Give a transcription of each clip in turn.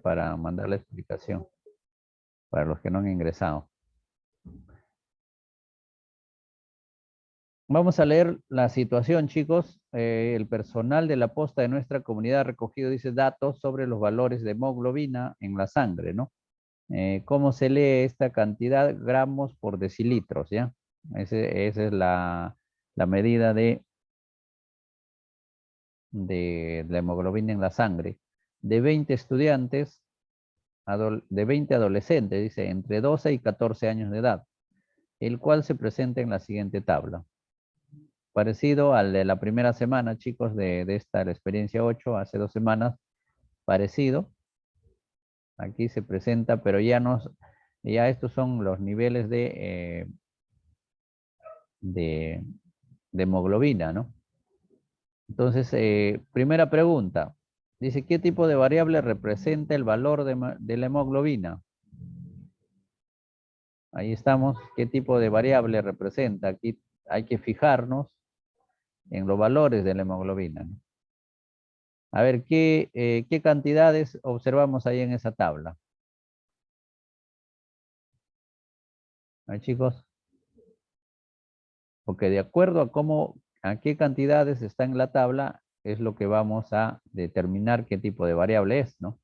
para mandar la explicación para los que no han ingresado. Vamos a leer la situación, chicos. El personal de la posta de nuestra comunidad ha recogido, dice, datos sobre los valores de hemoglobina en la sangre, ¿no? ¿Cómo se lee esta cantidad? Gramos por decilitros, ¿ya? Esa es la medida de la hemoglobina en la sangre. De 20 estudiantes, de 20 adolescentes, dice, entre 12 y 14 años de edad, el cual se presenta en la siguiente tabla. Parecido al de la primera semana, chicos, de esta, la experiencia 8, hace 2 semanas, parecido. Aquí se presenta, pero ya estos son los niveles de, de hemoglobina, ¿no? Entonces, primera pregunta. Dice, ¿qué tipo de variable representa el valor de la hemoglobina? Ahí estamos. ¿Qué tipo de variable representa? Aquí hay que fijarnos en los valores de la hemoglobina, ¿no? A ver, ¿qué cantidades observamos ahí en esa tabla? ¿Ah, chicos? Porque de acuerdo a qué cantidades está en la tabla, es lo que vamos a determinar qué tipo de variable es, ¿no?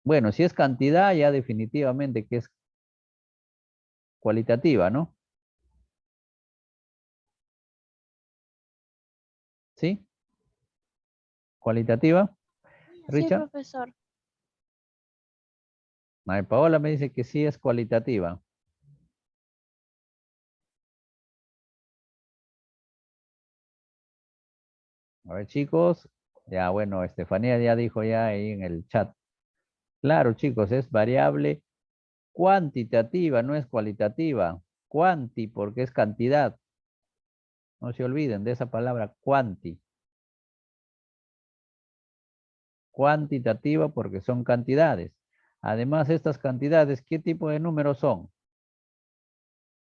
Bueno, si es cantidad, ya definitivamente que es cualitativa, ¿no? ¿Sí? ¿Cualitativa? Sí, ¿Richard? profesor. Paola me dice que sí es cualitativa. A ver, chicos. Ya, bueno, Estefanía ya dijo ya ahí en el chat. Claro, chicos, es variable cuantitativa, no es cualitativa. Cuanti, porque es cantidad. No se olviden de esa palabra cuanti. Cuantitativa porque son cantidades. Además, estas cantidades, ¿qué tipo de números son?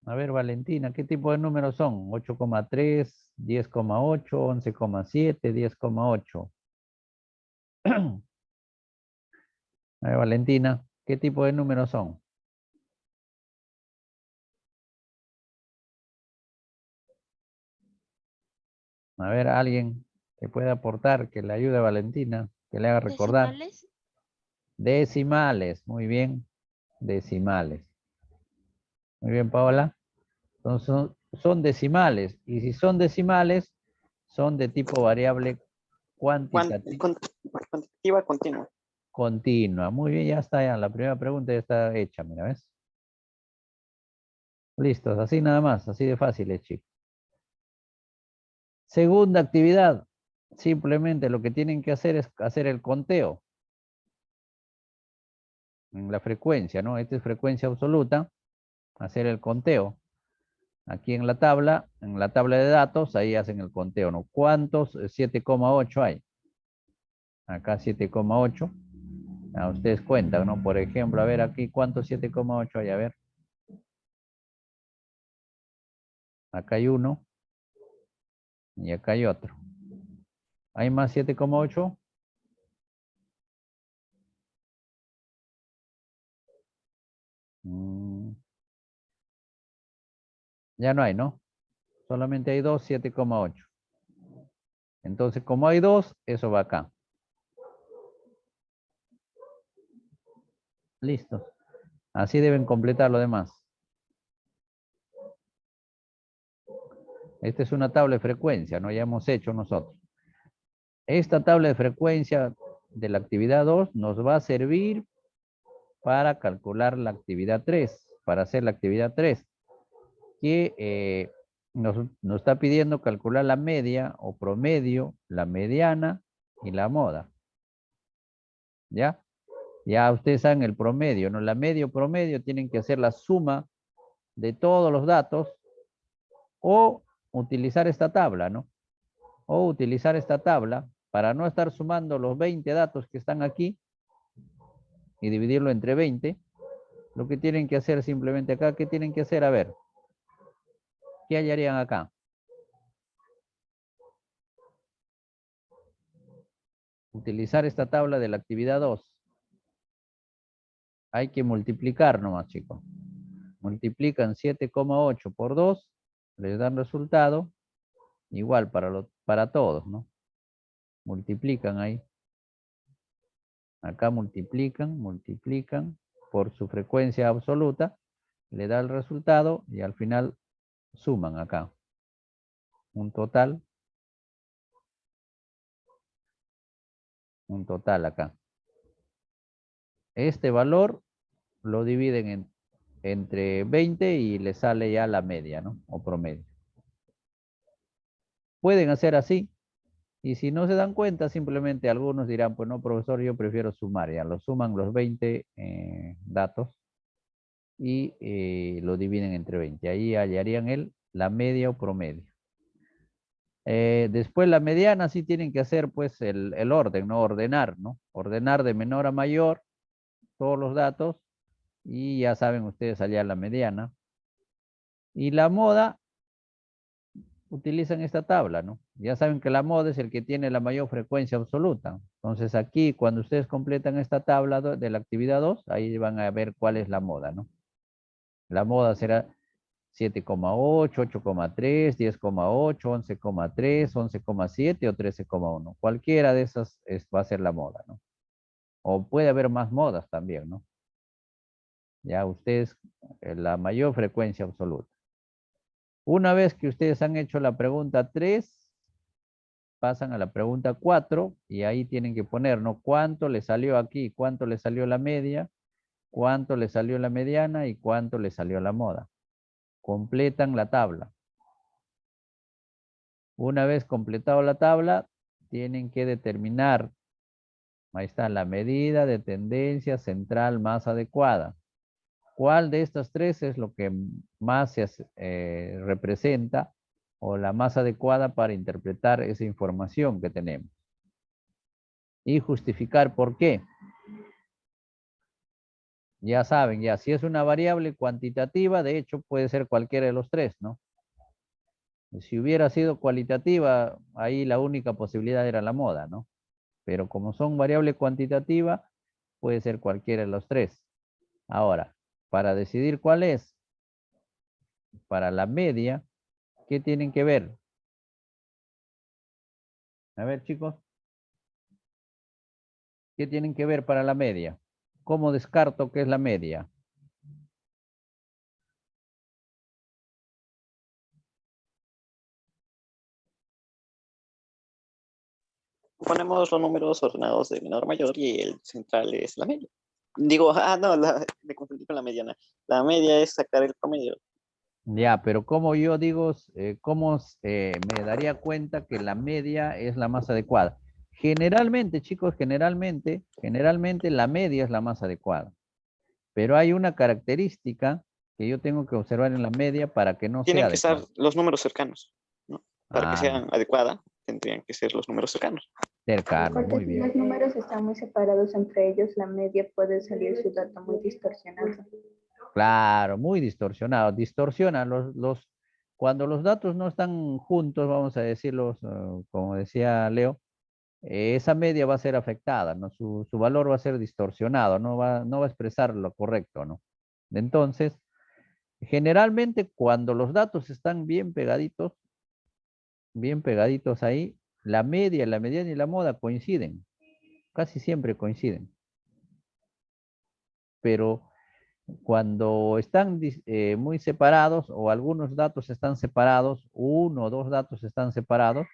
A ver, Valentina, ¿qué tipo de números son? 8,3, 10,8, 11,7, 10,8. A ver, Valentina, ¿qué tipo de números son? A ver, alguien que pueda aportar, que le ayude a Valentina, que le haga recordar. ¿Decimales? Decimales, muy bien, decimales. Muy bien, Paola. Entonces, son decimales. Y si son decimales, son de tipo variable cuantitativa Cuantitativa continua. continua. Muy bien, ya está. Ya. La primera pregunta ya está hecha, mira, ¿ves? Listos, así nada más, así de fácil, chicos. Segunda actividad. Simplemente lo que tienen que hacer es hacer el conteo en la frecuencia, ¿no? Esta es frecuencia absoluta. Hacer el conteo. Aquí en la tabla de datos, ahí hacen el conteo, ¿no? ¿Cuántos? 7,8 hay. Acá 7,8. Ustedes cuentan, ¿no? Por ejemplo, a ver aquí, ¿cuántos 7,8 hay? A ver. Acá hay uno y acá hay otro. ¿Hay más 7,8? Ya no hay, ¿no? Solamente hay dos 7,8. Entonces, como hay dos, eso va acá. Listo. Así deben completar lo demás. Esta es una tabla de frecuencia, ¿no? Ya hemos hecho nosotros. Esta tabla de frecuencia de la actividad 2 nos va a servir para calcular la actividad 3, para hacer la actividad 3, que nos está pidiendo calcular la media o promedio, la mediana y la moda. ¿Ya? Ya ustedes saben el promedio, ¿no? La media o promedio tienen que hacer la suma de todos los datos o utilizar esta tabla, ¿no? O utilizar esta tabla para no estar sumando los 20 datos que están aquí y dividirlo entre 20. Lo que tienen que hacer simplemente acá, ¿qué tienen que hacer? A ver, ¿qué hallarían acá? utilizar esta tabla de la actividad 2. Hay que multiplicar nomás, chicos. Multiplican 7,8 por 2, les dan resultado igual para todos, ¿no? Multiplican ahí. Acá multiplican por su frecuencia absoluta, le da el resultado y al final suman acá. Un total acá. Este valor lo dividen entre 20 y le sale ya la media, ¿no? O promedio. Pueden hacer así. Y si no se dan cuenta, simplemente algunos dirán, pues no, profesor, yo prefiero sumar. Ya lo suman los 20 datos y lo dividen entre 20. Ahí hallarían la media o promedio. Después la mediana sí tienen que hacer pues el orden, ¿no? Ordenar, ¿no? Ordenar de menor a mayor todos los datos y ya saben ustedes hallar la mediana. Y la moda, utilizan esta tabla, ¿no? Ya saben que la moda es el que tiene la mayor frecuencia absoluta. Entonces aquí, cuando ustedes completan esta tabla de la actividad 2, ahí van a ver cuál es la moda, ¿no? La moda será 7,8, 8,3, 10,8, 11,3, 11,7 o 13,1. Cualquiera de esas va a ser la moda, ¿no? O puede haber más modas también, ¿no? Ya ustedes, la mayor frecuencia absoluta. Una vez que ustedes han hecho la pregunta 3, pasan a la pregunta 4 y ahí tienen que poner, ¿no? ¿Cuánto le salió aquí? ¿Cuánto le salió la media? ¿Cuánto le salió la mediana? ¿Y cuánto le salió la moda? Completan la tabla. Una vez completado la tabla, tienen que determinar, ahí está, la medida de tendencia central más adecuada. ¿Cuál de estas tres es lo que más se representa o la más adecuada para interpretar esa información que tenemos? Y justificar por qué. Ya saben, ya si es una variable cuantitativa, de hecho puede ser cualquiera de los tres, ¿no? Si hubiera sido cualitativa, ahí la única posibilidad era la moda, ¿no? Pero como son variable cuantitativa, puede ser cualquiera de los tres. Ahora, para decidir cuál es, para la media, ¿qué tienen que ver? A ver, chicos, ¿qué tienen que ver para la media? ¿Cómo descarto qué es la media? Ponemos los números ordenados de menor a mayor y el central es la media. Digo, no, me confundí con la mediana. La media es sacar el promedio. Ya, pero como yo digo, ¿cómo me daría cuenta que la media es la más adecuada? Generalmente, chicos, generalmente la media es la más adecuada. Pero hay una característica que yo tengo que observar en la media para que no sea Tienen que estar adecuada. los números cercanos, ¿no? Para que Ah, sean adecuada, tendrían que ser los números cercanos. cercano, Porque muy si los bien. números están muy separados entre ellos, la media puede salir su dato muy distorsionado. Claro, muy distorsionado. Distorsiona cuando los datos no están juntos, vamos a decirlos, como decía Leo, esa media va a ser afectada, ¿no? Su valor va a ser distorsionado, no va a expresar lo correcto, ¿no? Entonces, generalmente cuando los datos están bien pegaditos ahí, la media, la mediana y la moda coinciden, casi siempre coinciden. Pero cuando están muy separados o algunos datos están separados, uno o dos datos están separados,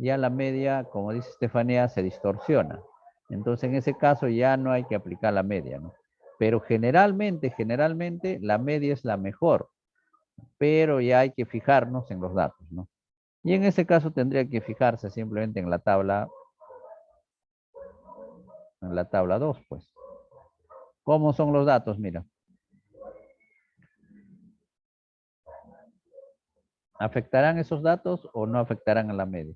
ya la media, como dice Estefanía, se distorsiona. Entonces, en ese caso ya no hay que aplicar la media, ¿no? Pero generalmente la media es la mejor, pero ya hay que fijarnos en los datos, ¿no? Y en ese caso tendría que fijarse simplemente en la tabla 2, pues. ¿Cómo son los datos? Mira, ¿afectarán esos datos o no afectarán a la media?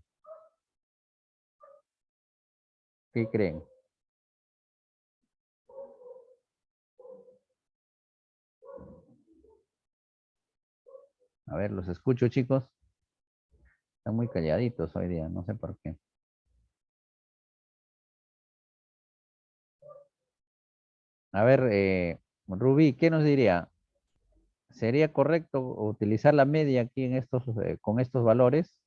¿Qué creen? A ver, los escucho, chicos. Están muy calladitos hoy día, no sé por qué. A ver, Rubí, ¿qué nos diría? ¿Sería correcto utilizar la media aquí en estos, con estos valores?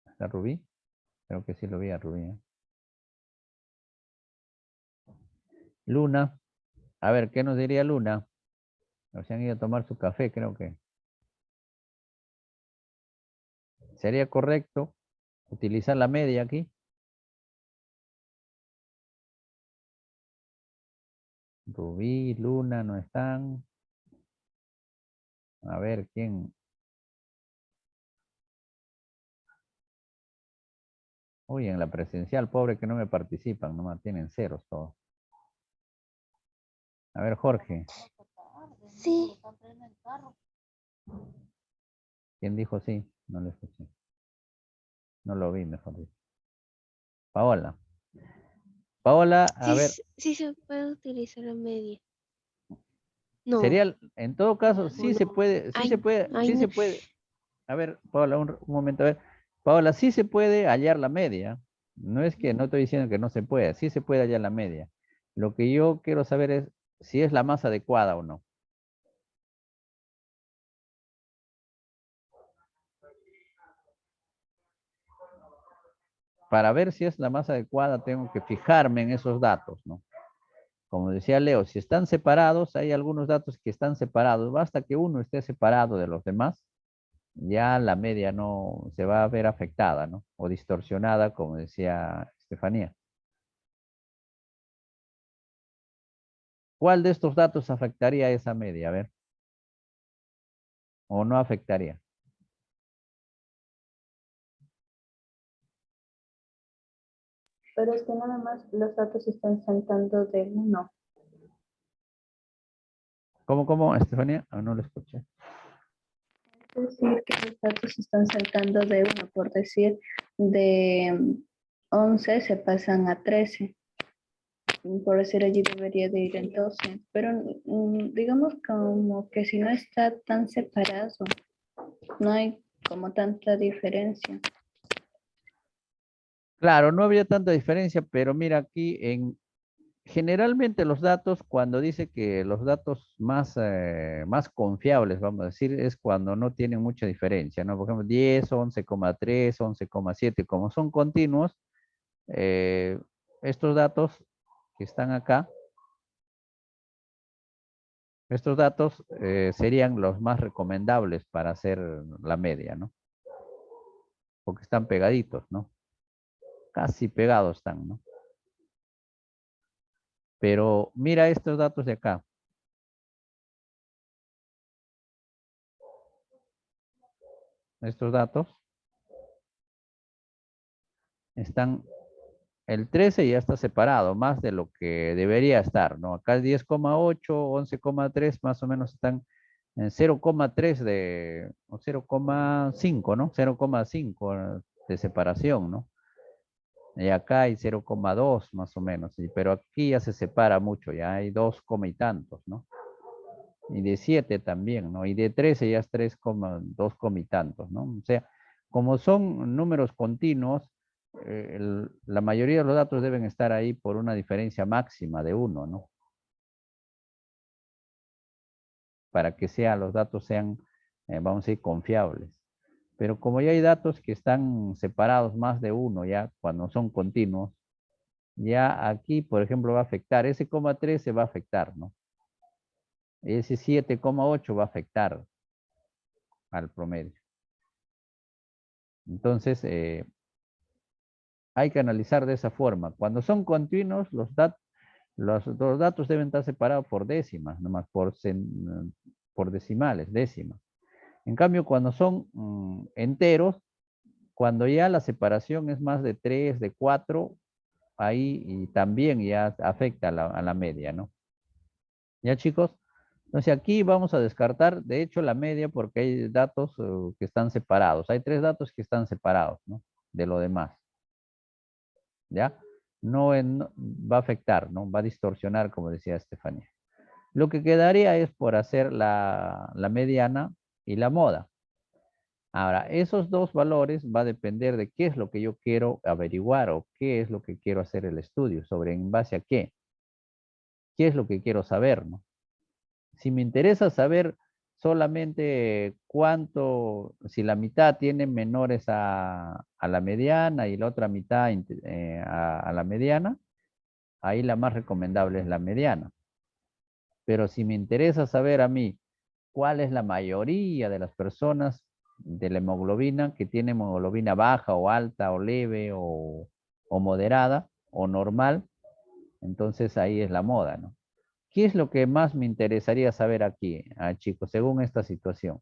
¿Está Rubí? Creo que sí lo vi a Rubí. ¿Eh? Luna. A ver, ¿qué nos diría Luna? Se han ido a tomar su café, creo que. ¿Sería correcto utilizar la media aquí? Rubí, Luna, no están. A ver, ¿quién? Uy, en la presencial, pobre que no me participan, nomás tienen ceros todos. A ver, Jorge, Sí, ¿quién dijo sí? No lo escuché. No lo vi, mejor dicho. Paola. Paola, a sí, ver, sí se puede utilizar la media. No, sería, en todo caso, o sí se no. puede, sí se Ay, puede, ay, sí no. se puede. A ver, Paola, un momento, a ver. Paola, sí se puede hallar la media. No es que no estoy diciendo que no se pueda, sí se puede hallar la media. Lo que yo quiero saber es si es la más adecuada o no. Para ver si es la más adecuada, tengo que fijarme en esos datos, ¿no? Como decía Leo, si están separados, hay algunos datos que están separados. Basta que uno esté separado de los demás, ya la media no se va a ver afectada, ¿no? O distorsionada, como decía Estefanía. ¿Cuál de estos datos afectaría esa media? A ver, o no afectaría. Pero es que nada más los datos están saltando de uno. ¿Cómo, Estefanía? Ah, no lo escuché. Es decir, que los datos están saltando de uno, por decir, de 11 se pasan a 13. Por decir, allí debería de ir en 12. Pero digamos como que si no está tan separado, no hay como tanta diferencia. Claro, no habría tanta diferencia, pero mira aquí generalmente los datos, cuando dice que los datos más confiables, vamos a decir, es cuando no tienen mucha diferencia, ¿no? Por ejemplo, 10, 11,3, 11,7, como son continuos, eh, estos datos que están acá, estos datos serían los más recomendables para hacer la media, ¿no? Porque están pegaditos, ¿no? Casi pegados están, ¿no? Pero mira estos datos de acá. Estos datos están, el 13 ya está separado, más de lo que debería estar, ¿no? Acá es 10,8, 11,3, más o menos están en 0,3 o 0,5, ¿no? 0,5 de separación, ¿no? Y acá hay 0,2 más o menos, pero aquí ya se separa mucho, ya hay 2, y tantos, ¿no? Y de 7 también, ¿no? Y de 13 ya es 3,2 y tantos, ¿no? O sea, como son números continuos, la mayoría de los datos deben estar ahí por una diferencia máxima de 1, ¿no? Para que los datos sean, vamos a decir, confiables. Pero como ya hay datos que están separados más de 1, ya cuando son continuos, ya aquí, por ejemplo, va a afectar, ese 0,3 se va a afectar, ¿no? Ese 7,8 va a afectar al promedio. Entonces, hay que analizar de esa forma. Cuando son continuos, los datos deben estar separados por décimas, nomás por decimales, décimas. En cambio, cuando son enteros, cuando ya la separación es más de 3, de 4, ahí y también ya afecta a la media, ¿no? ¿Ya, chicos? Entonces aquí vamos a descartar, de hecho, la media porque hay datos que están separados. Hay 3 datos que están separados, ¿no? De lo demás. ¿Ya? Va a afectar, ¿no? Va a distorsionar, como decía Estefanía. Lo que quedaría es por hacer la mediana y la moda. Ahora, esos dos valores va a depender de qué es lo que yo quiero averiguar o qué es lo que quiero hacer el estudio, sobre en base a qué. ¿Qué es lo que quiero saber, no? Si me interesa saber solamente cuánto, si la mitad tiene menores a la mediana y la otra mitad a la mediana, ahí la más recomendable es la mediana. Pero si me interesa saber a mí cuál es la mayoría de las personas de la hemoglobina que tiene hemoglobina baja o alta o leve o moderada o normal, entonces ahí es la moda, ¿no? ¿Qué es lo que más me interesaría saber aquí, chicos, según esta situación?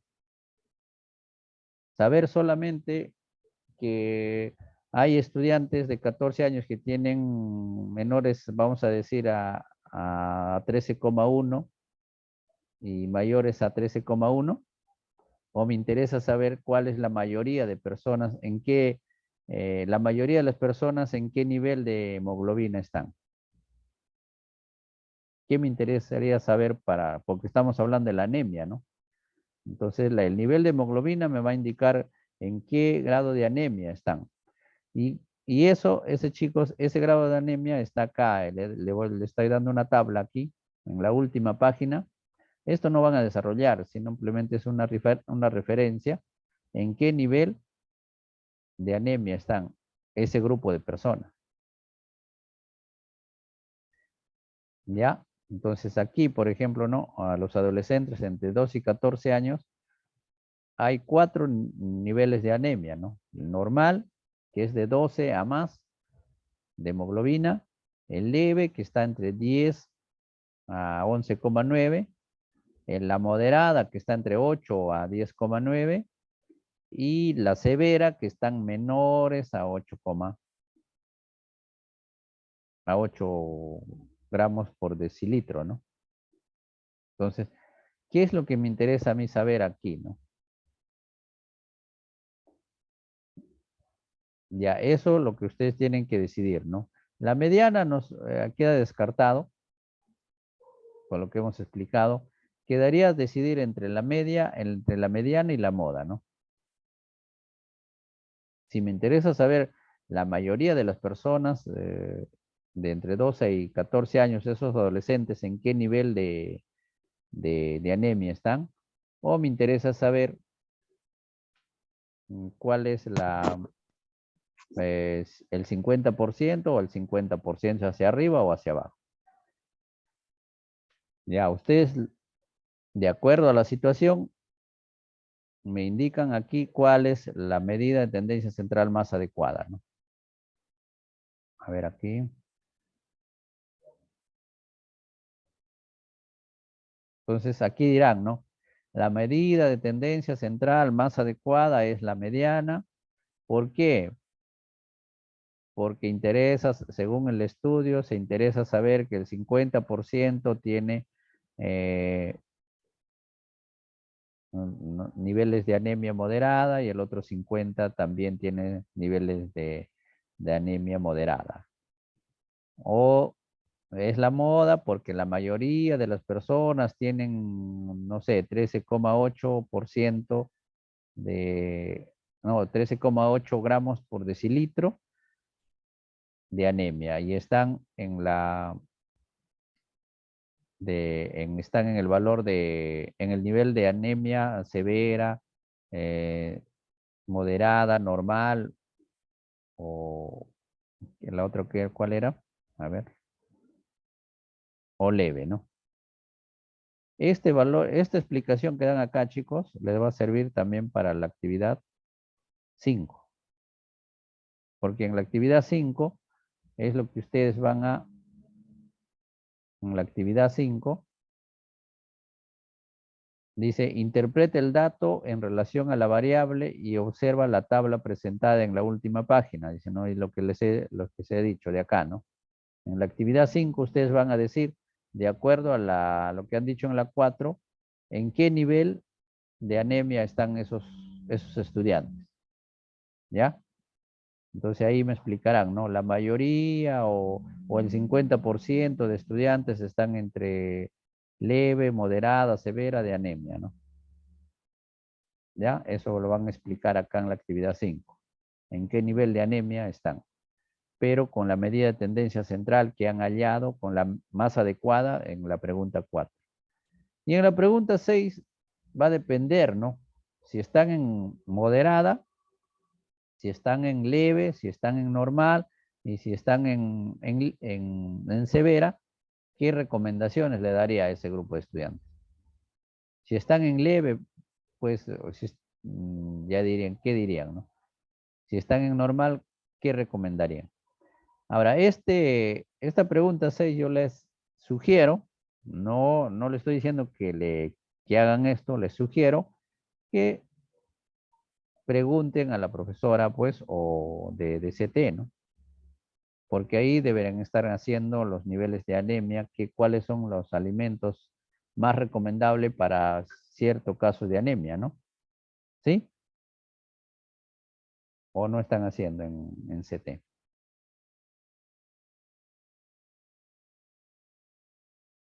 Saber solamente que hay estudiantes de 14 años que tienen menores, vamos a decir, a 13,1 y mayores a 13,1, o me interesa saber cuál es la mayoría de personas, la mayoría de las personas en qué nivel de hemoglobina están. ¿Qué me interesaría saber porque estamos hablando de la anemia, ¿no? Entonces, el nivel de hemoglobina me va a indicar en qué grado de anemia están. Y eso, chicos, ese grado de anemia está acá. Le estoy dando una tabla aquí, en la última página. Esto no van a desarrollar, simplemente es una referencia en qué nivel de anemia están ese grupo de personas. ¿Ya? Entonces aquí, por ejemplo, ¿no? A los adolescentes entre 2 y 14 años, hay 4 niveles de anemia, ¿no? El normal, que es de 12 a más de hemoglobina. El leve, que está entre 10 a 11,9. En la moderada, que está entre 8 a 10,9. Y la severa, que están menores a 8 gramos por decilitro, ¿no? Entonces, ¿qué es lo que me interesa a mí saber aquí, no? Ya, eso es lo que ustedes tienen que decidir, ¿no? La mediana nos queda descartado, con lo que hemos explicado. Quedaría decidir entre la mediana y la moda, ¿no? Si me interesa saber la mayoría de las personas de entre 12 y 14 años, esos adolescentes, en qué nivel de anemia están, o me interesa saber cuál es el 50% o el 50% hacia arriba o hacia abajo. Ya, ustedes, de acuerdo a la situación, me indican aquí cuál es la medida de tendencia central más adecuada, ¿no? A ver aquí. Entonces aquí dirán, ¿no? La medida de tendencia central más adecuada es la mediana. ¿Por qué? Porque según el estudio, se interesa saber que el 50% tiene niveles de anemia moderada y el otro 50% también tiene niveles de anemia moderada. O es la moda porque la mayoría de las personas tienen, no sé, 13,8% no, 13,8 gramos por decilitro de anemia y están están en el valor en el nivel de anemia severa, eh, moderada, normal, o la otra, ¿cuál era? A ver, o leve, ¿no? Este valor, esta explicación que dan acá, chicos, les va a servir también para la actividad 5. Porque en la actividad 5 es lo que ustedes en la actividad 5, dice, interpreta el dato en relación a la variable y observa la tabla presentada en la última página. Dice, ¿no? Y lo que se ha dicho de acá, ¿no? En la actividad 5 ustedes van a decir, de acuerdo a lo que han dicho en la 4, en qué nivel de anemia están esos estudiantes. ¿Ya? Entonces ahí me explicarán, ¿no? La mayoría o el 50% de estudiantes están entre leve, moderada, severa de anemia, ¿no? ¿Ya? Eso lo van a explicar acá en la actividad 5. ¿En qué nivel de anemia están? Pero con la medida de tendencia central que han hallado con la más adecuada en la pregunta 4. Y en la pregunta 6 va a depender, ¿no? Si están en moderada, si están en leve, si están en normal y si están en severa, ¿qué recomendaciones le daría a ese grupo de estudiantes? Si están en leve, pues ya dirían, ¿qué dirían, no? Si están en normal, ¿qué recomendarían? Ahora, esta pregunta 6 yo les sugiero, no le estoy diciendo que hagan esto, les sugiero que pregunten a la profesora, pues, o de CT, ¿no? Porque ahí deberán estar haciendo los niveles de anemia, cuáles son los alimentos más recomendables para cierto caso de anemia, ¿no? ¿Sí? ¿O no están haciendo en CT?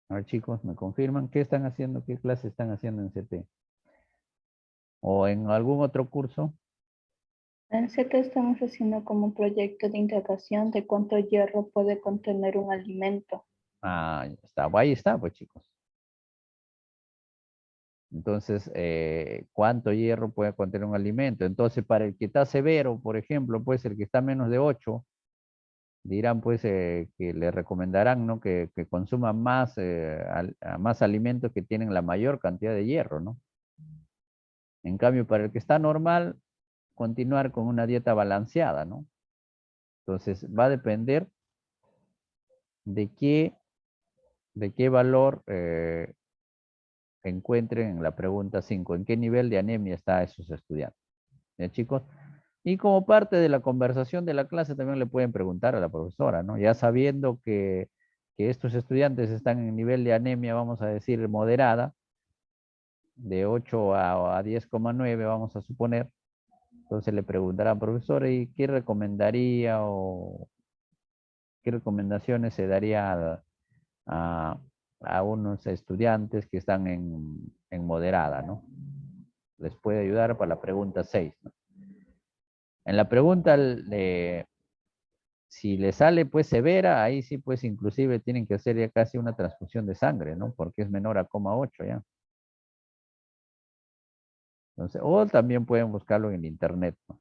A ver, chicos, ¿me confirman qué están haciendo, qué clase están haciendo en CT? ¿O en algún otro curso? En Z estamos haciendo como un proyecto de integración de cuánto hierro puede contener un alimento. Ah, ya está. Ahí está, pues, chicos. Entonces, ¿cuánto hierro puede contener un alimento? Entonces, para el que está severo, por ejemplo, pues el que está menos de 8, dirán pues que le recomendarán, ¿no? Que consuma más, más alimentos que tienen la mayor cantidad de hierro, ¿no? En cambio, para el que está normal, continuar con una dieta balanceada, ¿no? Entonces, va a depender de qué valor encuentren en la pregunta 5, en qué nivel de anemia está esos estudiantes. ¿Ya, chicos? Y como parte de la conversación de la clase también le pueden preguntar a la profesora, ¿no? Ya sabiendo que estos estudiantes están en nivel de anemia, vamos a decir, moderada, de 8 a 10,9, vamos a suponer. Entonces le preguntarán, profesor, ¿y qué recomendaría o qué recomendaciones se daría a, a unos estudiantes que están en moderada, ¿no? Les puede ayudar para la pregunta 6, ¿no? En la pregunta si le sale pues severa, ahí sí pues inclusive tienen que hacer ya casi una transfusión de sangre, ¿no? Porque es menor a 0,8 ya. Entonces, o también pueden buscarlo en internet, ¿no?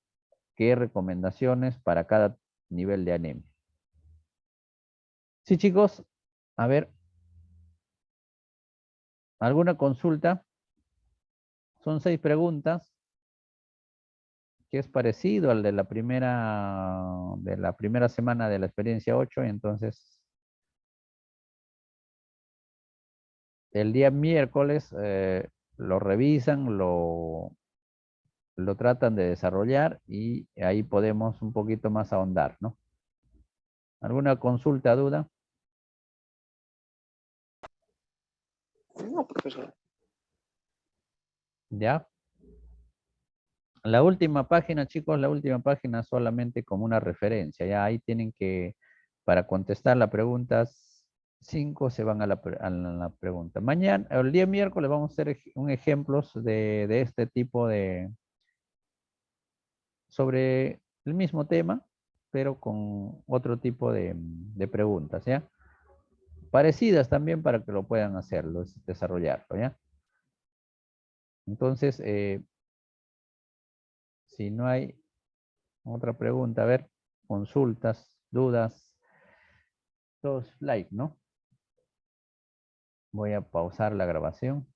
¿Qué recomendaciones para cada nivel de anemia? Sí, chicos, a ver, ¿alguna consulta? Son 6 preguntas, que es parecido al de la primera semana de la experiencia 8, entonces el día miércoles lo revisan, lo tratan de desarrollar y ahí podemos un poquito más ahondar, ¿no? ¿Alguna consulta, duda? No, profesor. ¿Ya? La última página, chicos, la última página solamente como una referencia. Ya ahí tienen que, para contestar la pregunta 5, se van a la pregunta. Mañana, el día miércoles, vamos a hacer un ejemplos de este tipo sobre el mismo tema, pero con otro tipo de preguntas, ¿ya? Parecidas también para que lo puedan hacerlo, desarrollarlo, ¿ya? Entonces, si no hay otra pregunta, a ver, consultas, dudas, todos like, ¿no? Voy a pausar la grabación.